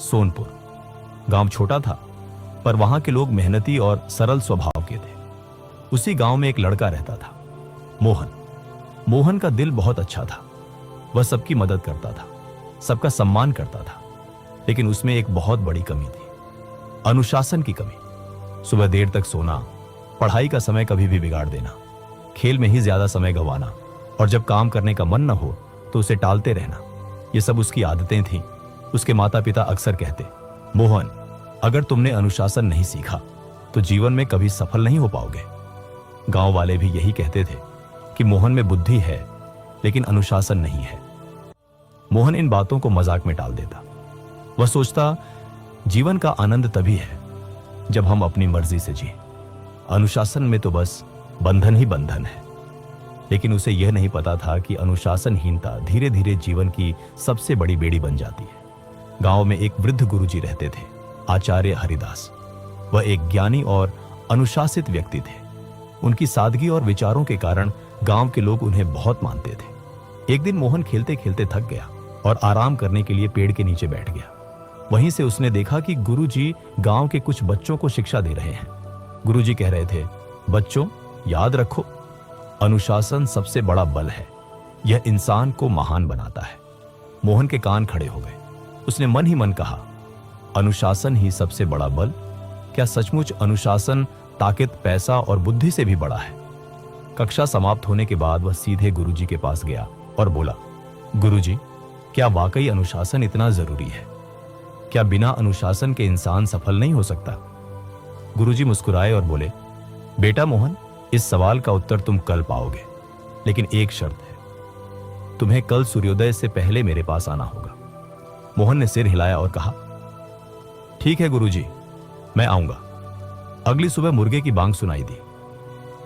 सोनपुर। गांव छोटा था, पर वहां के लोग मेहनती और सरल स्वभाव के थे। उसी गांव में एक लड़का रहता था, मोहन। मोहन का दिल बहुत अच्छा था। वह सबकी मदद करता था, सबका सम्मान करता था। लेकिन उसमें एक बहुत बड़ी कमी थी, अनुशासन की कमी। सुबह देर तक सोना, पढ़ाई का समय कभी भी बिगाड़ देना, खेल में ही ज्यादा समय गंवाना, और जब काम करने का मन न हो तो उसे टालते रहना, ये सब उसकी आदतें थीं। उसके माता पिता अक्सर कहते, मोहन, अगर तुमने अनुशासन नहीं सीखा तो जीवन में कभी सफल नहीं हो पाओगे। गांव वाले भी यही कहते थे कि मोहन में बुद्धि है लेकिन अनुशासन नहीं है। मोहन इन बातों को मजाक में टाल देता। वह सोचता, जीवन का आनंद तभी है जब हम अपनी मर्जी से जिए। अनुशासन में तो बस बंधन ही बंधन है। लेकिन उसे यह नहीं पता था कि अनुशासनहीनता धीरे धीरे जीवन की सबसे बड़ी बेड़ी बन जाती है। गांव में एक वृद्ध गुरुजी रहते थे, आचार्य हरिदास। वह एक ज्ञानी और अनुशासित व्यक्ति थे। उनकी सादगी और विचारों के कारण गांव के लोग उन्हें बहुत मानते थे। एक दिन मोहन खेलते खेलते थक गया और आराम करने के लिए पेड़ के नीचे बैठ गया। वहीं से उसने देखा कि गुरुजी गांव के कुछ बच्चों को शिक्षा दे रहे हैं। गुरुजी कह रहे थे, बच्चों, याद रखो, अनुशासन सबसे बड़ा बल है। यह इंसान को महान बनाता है। मोहन के कान खड़े हो गए। उसने मन ही मन कहा, अनुशासन ही सबसे बड़ा बल? क्या सचमुच अनुशासन ताकत, पैसा और बुद्धि से भी बड़ा है? कक्षा समाप्त होने के बाद वह सीधे गुरुजी के पास गया और बोला, गुरुजी, क्या वाकई अनुशासन इतना जरूरी है? क्या बिना अनुशासन के इंसान सफल नहीं हो सकता? गुरुजी मुस्कुराए और बोले, बेटा मोहन, इस सवाल का उत्तर तुम कल पाओगे, लेकिन एक शर्त है, तुम्हें कल सूर्योदय से पहले मेरे पास आना होगा। मोहन ने सिर हिलाया और कहा, ठीक है गुरुजी, मैं आऊंगा। अगली सुबह मुर्गे की बांग सुनाई दी।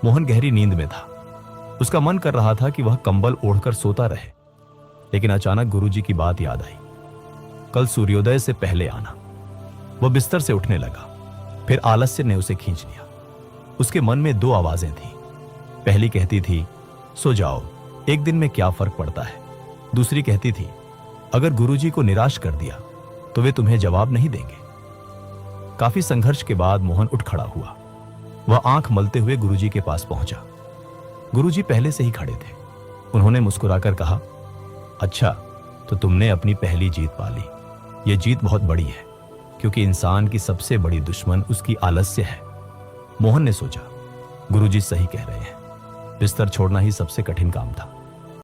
मोहन गहरी नींद में था। उसका मन कर रहा था कि वह कंबल ओढ़कर सोता रहे, लेकिन अचानक गुरुजी की बात याद आई, कल सूर्योदय से पहले आना। वह बिस्तर से उठने लगा, फिर आलस्य ने उसे खींच लिया। उसके मन में दो आवाजें थीं। पहली कहती थी, सो जाओ, एक दिन में क्या फर्क पड़ता है। दूसरी कहती थी, अगर गुरुजी को निराश कर दिया तो वे तुम्हें जवाब नहीं देंगे। काफी संघर्ष के बाद मोहन उठ खड़ा हुआ। वह आंख मलते हुए गुरुजी के पास पहुंचा। गुरुजी पहले से ही खड़े थे। उन्होंने मुस्कुराकर कहा, अच्छा, तो तुमने अपनी पहली जीत पा ली। यह जीत बहुत बड़ी है, क्योंकि इंसान की सबसे बड़ी दुश्मन उसकी आलस्य है। मोहन ने सोचा, गुरुजी सही कह रहे हैं। बिस्तर छोड़ना ही सबसे कठिन काम था।